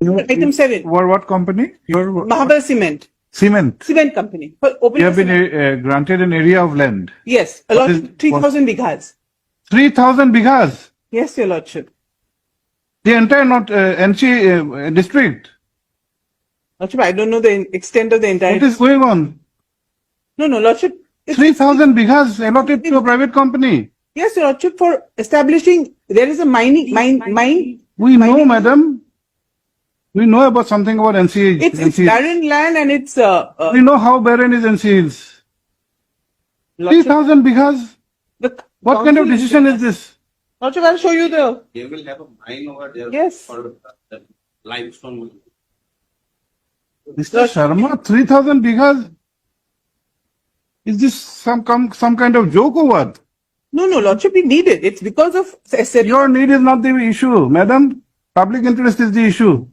Item 7. What company? Your Mahabal Cement. cement. Cement company. For opening You have the been cement. granted an area of land. Yes, a What lot, is- 3,000 bighas. 3,000 bighas. Yes, Your Lordship. The entire not NC district. Lordship, I don't know the extent of the entire. What is going on? No, Lordship. It's, 3,000 bighas allotted to a private company. yes, Your Lordship, for establishing, there is a mine. We know, madam. We know about something about NC. It's barren land and it's, We know how barren is NC Hills. Lordship, 3,000 bighas. the What kind of council- decision is this? Lordship, I'll show you the, They will have a mine over there. Yes. For the limestone. Mr. Sharma, 3,000 bighas? Is this some kind of joke or what? no, Lordship, we need it. It's because of, Your need is not the issue, madam. Public interest is the issue.